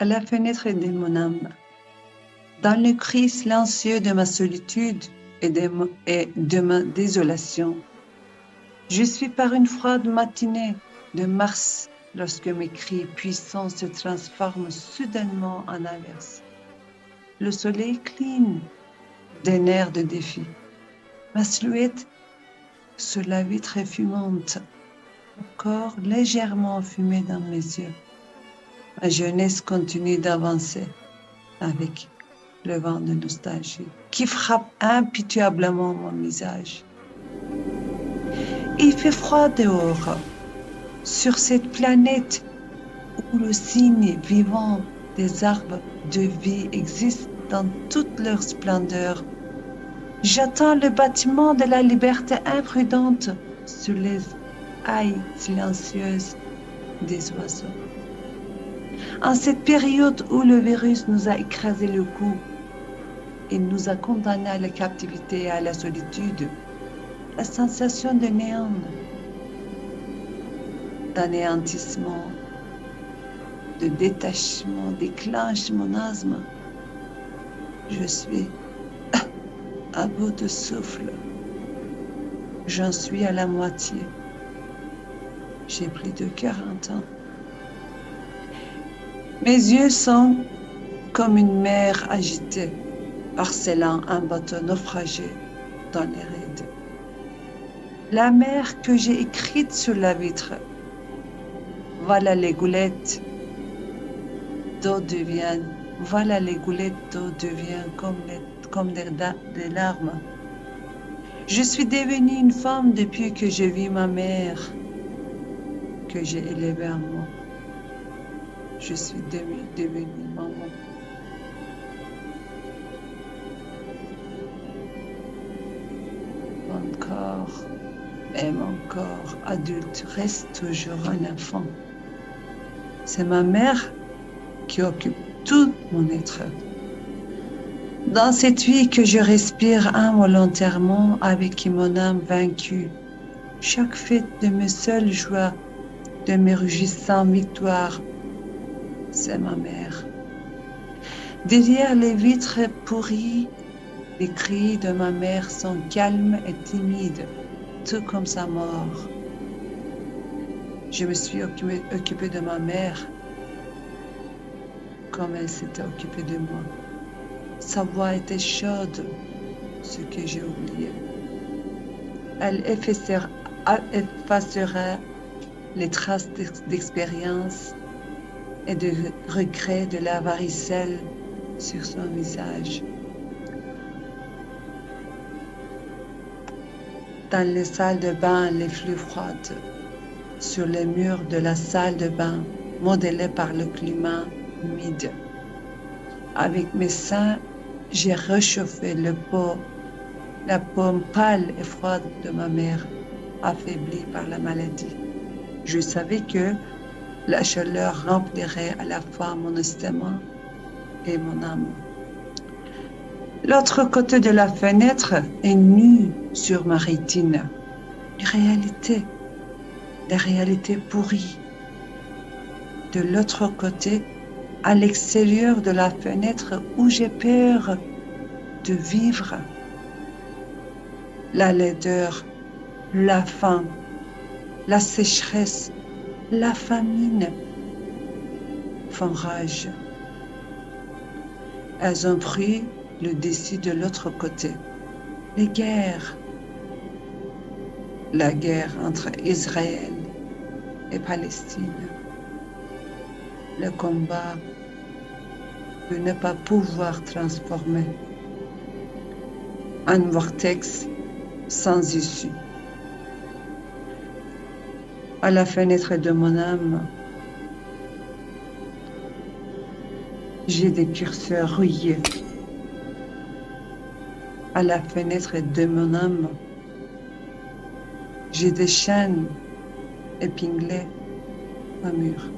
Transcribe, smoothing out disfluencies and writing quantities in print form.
à la fenêtre de mon âme, dans le cri silencieux de ma solitude et de ma désolation. Je suis par une froide matinée de mars lorsque mes cris puissants se transforment soudainement en averse. Le soleil cligne d'un air de défi. Ma silhouette sur la vitre fumante, mon corps légèrement fumé dans mes yeux. Ma jeunesse continue d'avancer avec le vent de nostalgie qui frappe impitoyablement mon visage. Il fait froid dehors, sur cette planète où le signe vivant des arbres de vie existe dans toute leur splendeur. J'attends le bâtiment de la liberté imprudente sur les ailes silencieuses des oiseaux. En cette période où le virus nous a écrasé le cou et nous a condamnés à la captivité et à la solitude, la sensation de néant, d'anéantissement, de détachement déclenche mon asthme. Je suis à bout de souffle. J'en suis à la moitié. J'ai plus de 40 ans. Mes yeux sont comme une mer agitée, harcelant un bateau naufragé dans les rides. La mer que j'ai écrite sur la vitre, voilà les goulettes d'eau deviennent, voilà les goulettes d'eau deviennent comme des larmes. Je suis devenue une femme depuis que j'ai vu ma mère, que j'ai élevée en moi. Je suis devenue maman. Mon corps, et mon corps adulte reste toujours un enfant. C'est ma mère qui occupe tout mon être. Dans cette vie que je respire involontairement avec mon âme vaincue, chaque fête de mes seules joies, de mes rugissants victoires, c'est ma mère. Derrière les vitres pourries, les cris de ma mère sont calmes et timides, tout comme sa mort. Je me suis occupée de ma mère comme elle s'était occupée de moi. Sa voix était chaude, ce que j'ai oublié. Elle effacera les traces d'expérience et de regret de la varicelle sur son visage. Dans les salles de bain les flux froides, sur les murs de la salle de bain, modelée par le climat humide. Avec mes seins, j'ai réchauffé la peau pâle et froide de ma mère, affaiblie par la maladie. Je savais que la chaleur remplirait à la fois mon estomac et mon âme. L'autre côté de la fenêtre est nu sur ma rétine. La réalité pourrie. De l'autre côté, à l'extérieur de la fenêtre où j'ai peur de vivre, la laideur, la faim, la sécheresse, la famine font rage. Elles ont pris le dessus de l'autre côté. Les guerres, la guerre entre Israël et Palestine, le combat de ne pas pouvoir transformer un vortex sans issue. À la fenêtre de mon âme, j'ai des curseurs rouillés. À la fenêtre de mon âme, j'ai des chaînes épinglées au mur.